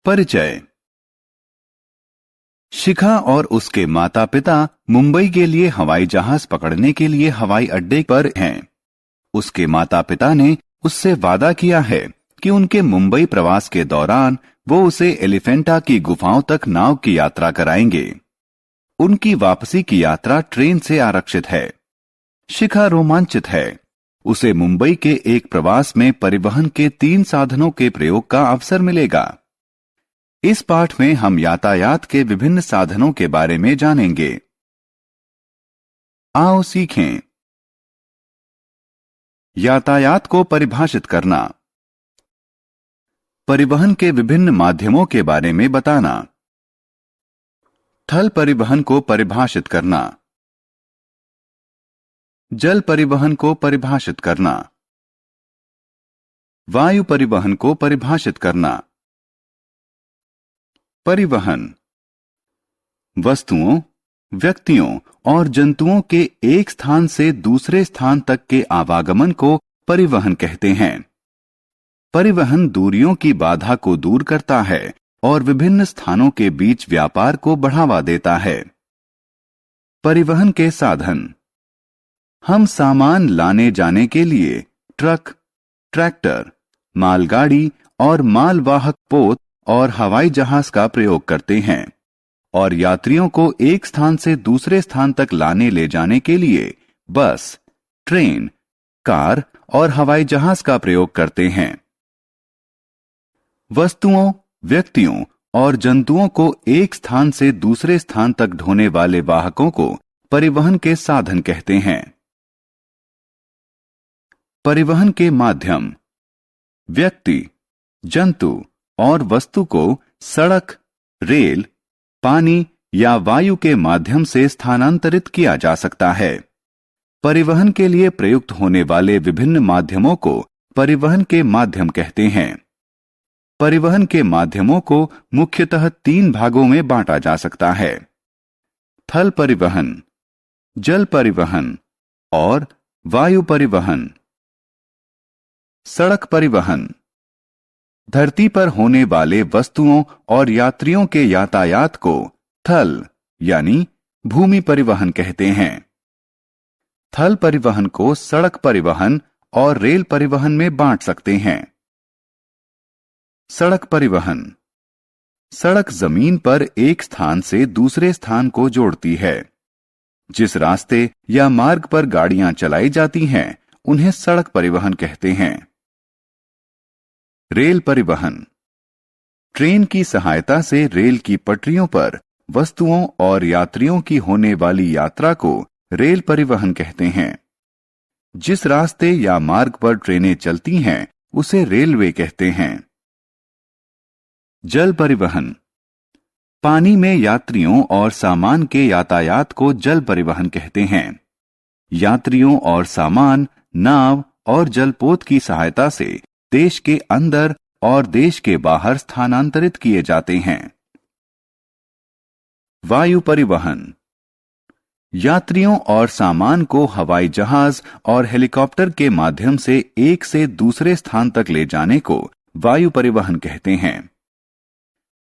परिचय। शिखा और उसके माता पिता मुंबई के लिए हवाई जहाज पकड़ने के लिए हवाई अड्डे पर हैं। उसके माता पिता ने उससे वादा किया है कि उनके मुंबई प्रवास के दौरान वो उसे एलिफेंटा की गुफाओं तक नाव की यात्रा कराएंगे। उनकी वापसी की यात्रा ट्रेन से आरक्षित है। शिखा रोमांचित है। उसे मुंबई के एक प्रवास में परिवहन के 3 साधनों के प्रयोग का अवसर मिलेगा। इस पाठ में हम यातायात के विभिन्न साधनों के बारे में जानेंगे। आओ सीखें। यातायात को परिभाषित करना। परिवहन के विभिन्न माध्यमों के बारे में बताना। थल परिवहन को परिभाषित करना। जल परिवहन को परिभाषित करना। वायु परिवहन को परिभाषित करना। परिवहन वस्तुओं, व्यक्तियों और जंतुओं के एक स्थान से दूसरे स्थान तक के आवागमन को परिवहन कहते हैं। परिवहन दूरियों की बाधा को दूर करता है और विभिन्न स्थानों के बीच व्यापार को बढ़ावा देता है। परिवहन के साधन। हम सामान लाने जाने के लिए ट्रक, ट्रैक्टर, मालगाड़ी और मालवाहक पोत और हवाई जहाज का प्रयोग करते हैं और यात्रियों को एक स्थान से दूसरे स्थान तक लाने ले जाने के लिए बस, ट्रेन, कार और हवाई जहाज का प्रयोग करते हैं। वस्तुओं, व्यक्तियों और जंतुओं को एक स्थान से दूसरे स्थान तक ढोने वाले वाहकों को परिवहन के साधन कहते हैं। परिवहन के माध्यम। व्यक्ति, जंतु और वस्तु को सड़क, रेल, पानी या वायु के माध्यम से स्थानांतरित किया जा सकता है। परिवहन के लिए प्रयुक्त होने वाले विभिन्न माध्यमों को परिवहन के माध्यम कहते हैं। परिवहन के माध्यमों को मुख्यतः 3 भागों में बांटा जा सकता है: थल परिवहन, जल परिवहन और वायु परिवहन। सड़क परिवहन। धरती पर होने वाले वस्तुओं और यात्रियों के यातायात को थल यानी भूमि परिवहन कहते हैं। थल परिवहन को सड़क परिवहन और रेल परिवहन में बांट सकते हैं। सड़क परिवहन। सड़क जमीन पर एक स्थान से दूसरे स्थान को जोड़ती है। जिस रास्ते या मार्ग पर गाड़ियां चलाई जाती हैं, उन्हें सड़क परिवहन कहते हैं। रेल परिवहन। ट्रेन की सहायता से रेल की पटरियों पर वस्तुओं और यात्रियों की होने वाली यात्रा को रेल परिवहन कहते हैं। जिस रास्ते या मार्ग पर ट्रेनें चलती हैं, उसे रेलवे कहते हैं। जल परिवहन। पानी में यात्रियों और सामान के यातायात को जल परिवहन कहते हैं। यात्रियों और सामान नाव और जलपोत की सहायता से देश के अंदर और देश के बाहर स्थानांतरित किए जाते हैं। वायु परिवहन। यात्रियों और सामान को हवाई जहाज और हेलीकॉप्टर के माध्यम से एक से दूसरे स्थान तक ले जाने को वायु परिवहन कहते हैं।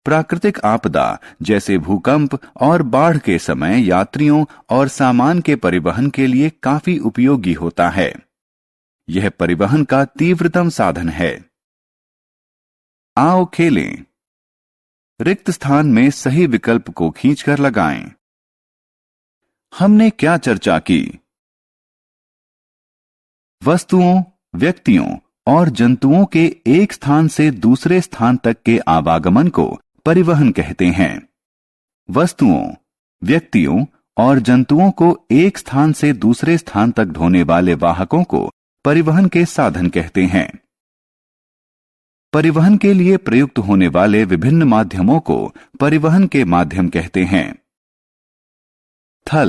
प्राकृतिक आपदा जैसे भूकंप और बाढ़ के समय यात्रियों और सामान के परिवहन के लिए काफी उपयोगी होता है। यह परिवहन का तीव्रतम साधन है। आओ खेलें। रिक्त स्थान में सही विकल्प को खींचकर लगाएं। हमने क्या चर्चा की? वस्तुओं, व्यक्तियों और जंतुओं के एक स्थान से दूसरे स्थान तक के आवागमन को परिवहन कहते हैं। वस्तुओं, व्यक्तियों और जंतुओं को एक स्थान से दूसरे स्थान तक ढोने वाले वाहकों को परिवहन के साधन कहते हैं। परिवहन के लिए प्रयुक्त होने वाले विभिन्न माध्यमों को परिवहन के माध्यम कहते हैं। थल